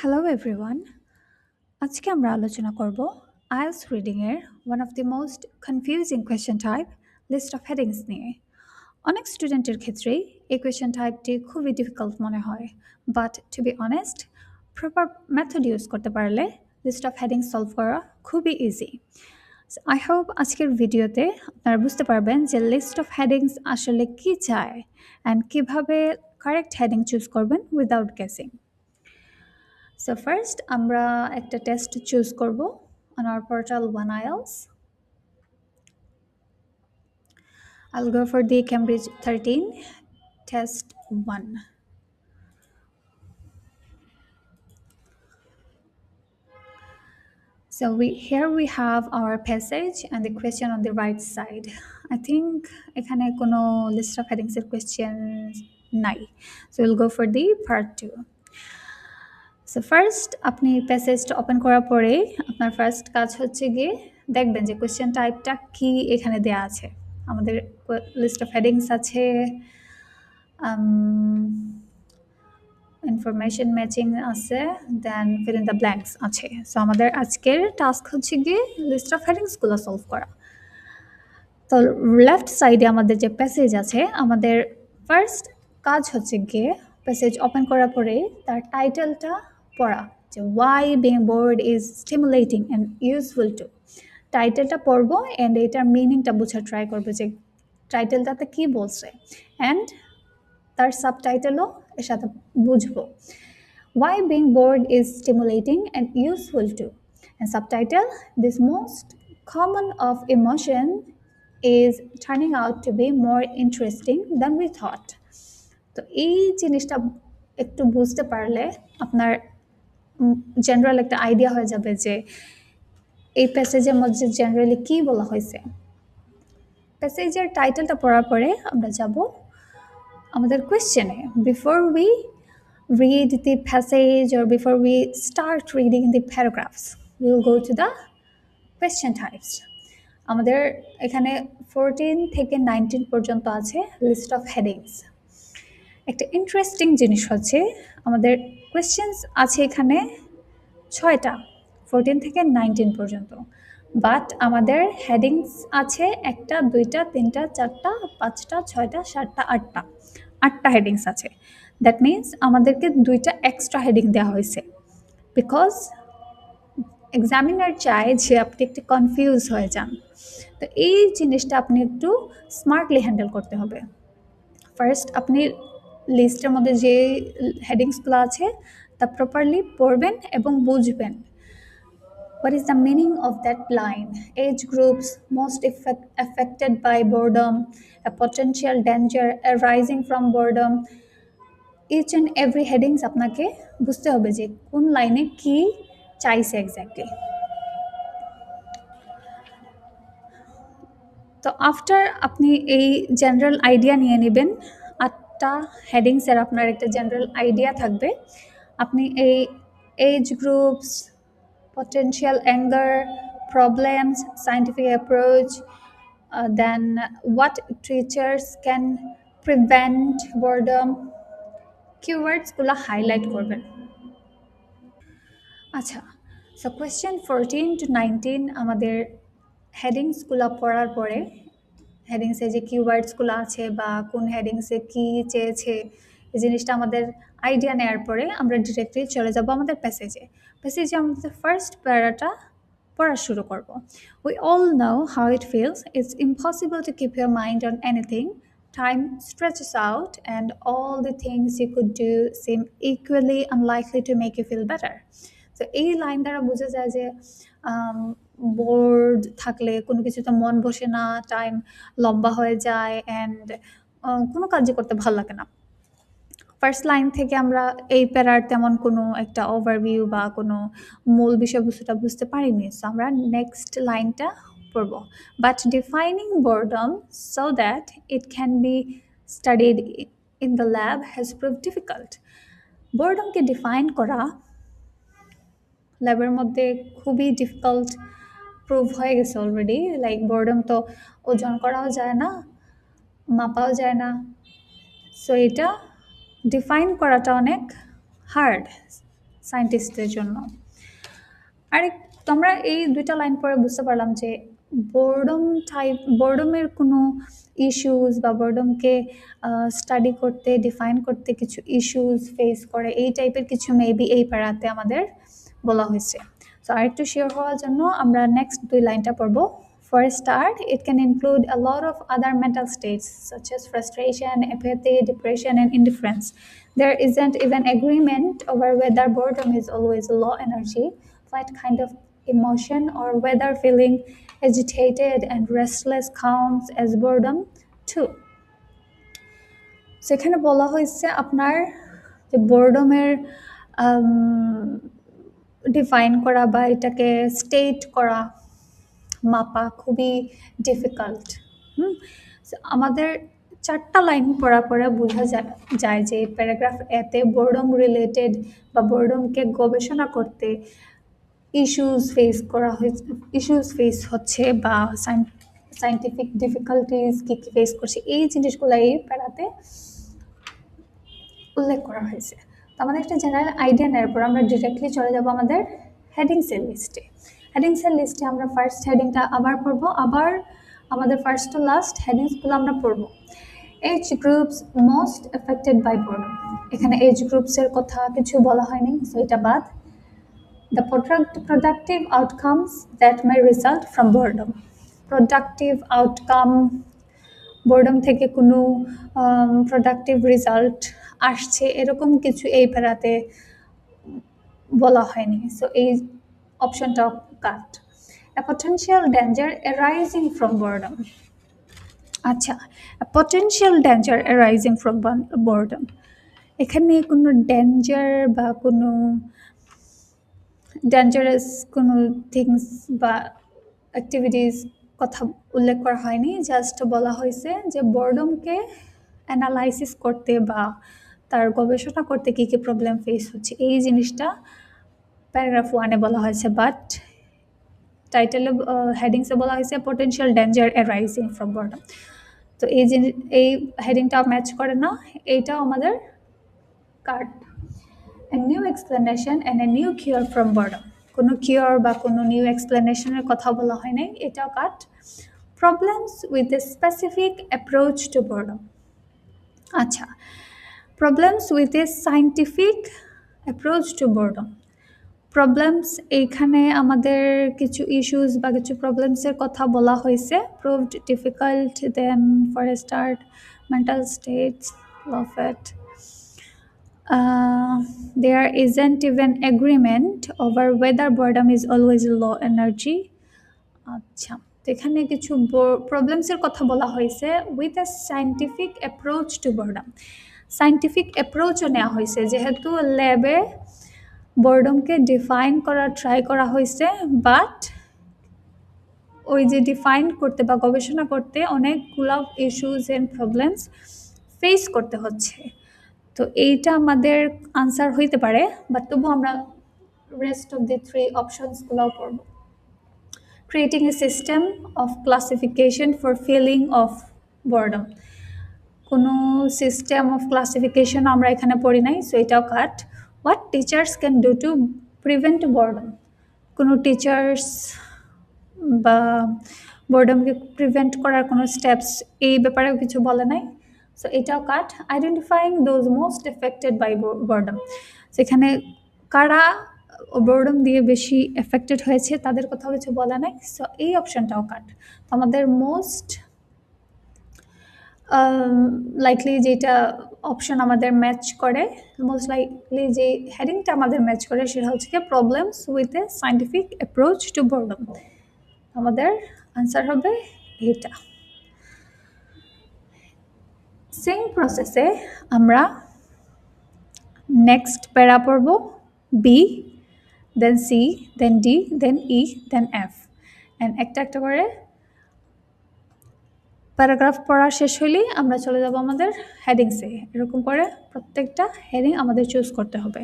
Hello everyone. আজকে আমরা আলোচনা করব আইএলটিএস রিডিং এর one of the most confusing question type list of headings নিয়ে। অনেক স্টুডেন্টের ক্ষেত্রেই এই কোয়েশ্চেন টাইপটি খুবই ডিফিকাল্ট মনে হয়, but to be honest proper method use করতে পারলে লিস্ট অফ হেডিংস সলভ করা খুবই ইজি। আই হোপ আজকের ভিডিওতে আপনারা বুঝতে পারবেন যে লিস্ট অফ হেডিংস আসলে কী চায় অ্যান্ড কীভাবে কারেক্ট হেডিং চুজ করবেন উইদাউট গেসিং। So first, আমরা একটা টেস্ট চুজ করব on our portal oneielts. I'll go for the Cambridge 13 test 1. So here we have our passage and the question on the right side. I think এখানে কোনো list of headings এর questions নাই. So we'll go for the part 2. So first আপনি প্যাসেজটা open করার পরে আপনার first কাজ হচ্ছে গিয়ে দেখবেন যে কোয়েশ্চেন টাইপটা কি এখানে দেয়া আছে। আমাদের লিস্ট অফ হেডিংস আছে, ইনফরমেশন ম্যাচিং আছে, দেন ফিল ইন দ্য ব্ল্যাঙ্কস আছে। সো আমাদের আজকের টাস্ক হচ্ছে গিয়ে লিস্ট অফ হেডিংসগুলো সলভ করা। তো লেফট সাইডে আমাদের যে প্যাসেজ আছে, আমাদের ফার্স্ট কাজ হচ্ছে গিয়ে প্যাসেজ ওপেন করার পরে তার টাইটেলটা পড়া, যে why being bored is stimulating and useful to. টাইটেলটা পড়বো অ্যান্ড এটার মিনিংটা বোঝার ট্রাই করবো যে টাইটেলটাতে কী বলছে, অ্যান্ড তার সাবটাইটেলও এর সাথে বুঝবো। Why being bored is stimulating and useful too. And subtitle, this most common of emotion is turning out to be more interesting than we thought. তো এই জিনিসটা একটু বুঝতে পারলে আপনার জেনারেল একটা আইডিয়া হয়ে যাবে যে এই প্যাসেজের মধ্যে জেনারেলি কী বলা হয়েছে। প্যাসেজের টাইটেলটা পড়ার পরে আমরা যাব আমাদের কোয়েশ্চেনে। Before we read the passage or before we start reading the paragraphs, we will go to the question types. আমাদের এখানে 14 থেকে 19 পর্যন্ত আছে লিস্ট অফ হেডিংস। একটা ইন্টারেস্টিং জিনিস হচ্ছে আমাদের কোয়েশ্চেন্স আছে এখানে 6টা, 14 থেকে 19 পর্যন্ত, বাট আমাদের হেডিংস আছে 1টা 2টা 3টা 4টা 5টা 6টা 7টা 8টা হেডিংস আছে। দ্যাট মিন্স আমাদেরকে 2টা এক্সট্রা হেডিং দেওয়া হয়েছে, বিকজ এক্সামিনার চায় যে আপনি একটু কনফিউজ হয়ে যান। তো এই জিনিসটা আপনি একটু স্মার্টলি হ্যান্ডেল করতে হবে। ফার্স্ট আপনি লিস্টের মধ্যে যে হেডিংসগুলো আছে তা প্রপারলি পড়বেন এবং বুঝবেন। What is the meaning of that line? Age groups most affected by boredom, a potential danger arising from boredom. Each and every headings আপনাকে বুঝতে হবে যে কোন লাইনে কি চাইছে এক্স্যাক্টলি। তো আফটার আপনি এই জেনারেল আইডিয়া নিয়ে নেবেন, 8টা হেডিংসের আপনার একটা জেনারেল আইডিয়া থাকবে। আপনি এই age groups, potential anger, problems, scientific approach, then what teachers can prevent boredom, keywordsগুলো হাইলাইট করবেন। আচ্ছা, সো কোয়েশ্চেন 14 to 19 আমাদের হেডিংসগুলো পড়ার পরে হেডিংসে যে কিওয়ার্ডসগুলো আছে বা কোন হেডিংসে কী চেয়েছে এই জিনিসটা আমাদের আইডিয়া নেওয়ার পরে আমরা ডিরেক্টলি চলে যাব আমাদের প্যাসেজে। প্যাসেজে আমাদের ফার্স্ট প্যারাটা পড়া শুরু করব। We all know how it feels, it's impossible to keep your mind on anything, time stretches out and all the things you could do seem equally unlikely to make you feel better. তো এই line দ্বারা বোঝা যায় যে board থাকলে কোনো কিছুতে মন বসে না, টাইম লম্বা হয়ে যায় অ্যান্ড কোনো কাজই করতে ভালো লাগে না। ফার্স্ট লাইন থেকে আমরা এই প্যারার তেমন কোনো একটা ওভারভিউ বা কোনো মূল বিষয়বস্তুটা বুঝতে পারিনি। সো আমরা নেক্সট লাইনটা পড়ব। But defining boredom so that it can be studied in the lab has prove difficult. বোরডমকে ডিফাইন করা ল্যাবের মধ্যে খুবই ডিফিকাল্ট প্রুভ হয়ে গেছে অলরেডি। লাইক বোরডম তো ওজন করাও যায় না, মাপাও যায় না, সো এটা ডিফাইন করাটা অনেক হার্ড। সায়েন্টিস্টদের জন্য। আর তোমরা এই দুইটা লাইন পরে বুঝতে পারলাম যে বোর্ডমের কোনো ইস্যুস বা বোর্ডমকে স্টাডি করতে ডিফাইন করতে কিছু ইস্যুস ফেস করে এই টাইপের কিছু মেবি এই প্যারাতে আমাদের বলা হয়েছে। সো আরেকটু শিওর হওয়ার জন্য আমরা নেক্সট দুই লাইনটা পড়বো। For a start, it can include a lot of other mental states such as frustration, apathy, depression, and indifference. There isn't even agreement over whether boredom is always low energy, flat kind of emotion, or whether feeling agitated and restless counts as boredom too. সেখানে বলা হয়েছে আপনার যে বোর্ডমের define করা বা এটাকে state করা মাপা খুবই ডিফিকাল্ট। আমাদের চারটা লাইন পড়া পরে বোঝা যায় যে প্যারাগ্রাফ এতে বোর্ডম রিলেটেড বা বোর্ডমকে গবেষণা করতে ইস্যুস ফেস হচ্ছে বা সায়েন্টিফিক ডিফিকাল্টিস কী কী ফেস করছে এই জিনিসগুলো এই প্যারাতে উল্লেখ করা হয়েছে। তো আমাদের একটা জেনারেল আইডিয়া নেওয়ার পর আমরা ডিরেক্টলি চলে যাব আমাদের হেডিংসের লিস্টে। হেডিংসের লিস্টে আমরা ফার্স্ট হেডিংটা আবার পড়বো, আবার আমাদের ফার্স্ট টু লাস্ট হেডিংসগুলো আমরা পড়বো। Age groups most affected by boredom. এখানে এজ গ্রুপসের কথা কিছু বলা হয়নি, সো এটা বাদ। The productive outcomes that may result from boredom. Productive outcome, boredom থেকে কোনো প্রোডাক্টিভ রেজাল্ট আসছে এরকম কিছু এই প্যারাতে বলা হয়নি, সো এই অপশনটা কাট। A potential danger arising from boredom. আচ্ছা, a potential danger arising from boredom, এখানে কোনো ডেঞ্জার বা কোনো ডেঞ্জারাস কোনো থিংস বা অ্যাক্টিভিটিস কথা উল্লেখ করা হয়নি, জাস্ট বলা হয়েছে যে বোর্ডমকে অ্যানালাইসিস করতে বা তার গবেষণা করতে কী কী প্রবলেম ফেস হচ্ছে এই জিনিসটা প্যারাগ্রাফ 1-এ বলা হয়েছে, বাট টাইটেলে হেডিংসে বলা হয়েছে potential danger arising from boredom. তো এই হেডিংটা ম্যাচ করে না, এইটাও আমাদের কাট। A new explanation and a new cure from boredom. কোনো কিওর বা কোনো নিউ এক্সপ্লেনেশনের কথা বলা হয় নাই, এটাও কাট। Problems with a specific approach to boredom. আচ্ছা, problems with a scientific approach to boredom. Problems এইখানে আমাদের কিছু ইস্যুস বা কিছু প্রবলেমসের কথা বলা হয়েছে। Proved difficult then for a start, mental states, love it. There isn't even agreement over whether boredom is always low energy. আচ্ছা, তো এখানে কিছু প্রবলেমসের কথা বলা হয়েছে with a scientific approach to boredom. Scientific অ্যাপ্রোচও নেওয়া হয়েছে, যেহেতু ল্যাবে বোর্ডমকে ডিফাইন করার ট্রাই করা হয়েছে, বাট ওই যে ডিফাইন করতে বা গবেষণা করতে অনেকগুলো ইস্যুস অ্যান্ড প্রবলেমস ফেস করতে হচ্ছে। তো এইটা আমাদের আনসার হইতে পারে, বাট তবু আমরা রেস্ট অফ দি থ্রি অপশনসগুলোও পড়ব। Creating a system of classification for feeling of boredom, কোনো সিস্টেম অফ ক্লাসিফিকেশন আমরা এখানে পড়ি নাই, সো এটাও cut. What teachers can do to prevent boredom, কোনো টিচার্স বা বোর্ডমকে প্রিভেন্ট করার কোনো স্টেপস এই ব্যাপারেও কিছু বলে নাই, সো এটাও cut. Identifying those most affected by boredom, সেখানে কারা বোর্ডম দিয়ে বেশি এফেক্টেড হয়েছে তাদের কথাও কিছু বলা নাই, সো এই অপশনটাও কাট। তো আমাদের মোস্ট লাইকলি যেটা অপশন আমাদের ম্যাচ করে, মোস্ট লাইকলি যে হেডিংটা আমাদের ম্যাচ করে সেটা হচ্ছে কি problems with a scientific approach to boredom. আমাদের আনসার হবে এটা। সেম প্রসেসে আমরা নেক্সট প্যারা পড়ব, B, then C, then D, then E, then F, and একটা একটা করে প্যারাগ্রাফ পড়া শেষ হলেই আমরা চলে যাব আমাদের হেডিংসে। এরকম করে প্রত্যেকটা হেডিং আমাদের চুজ করতে হবে।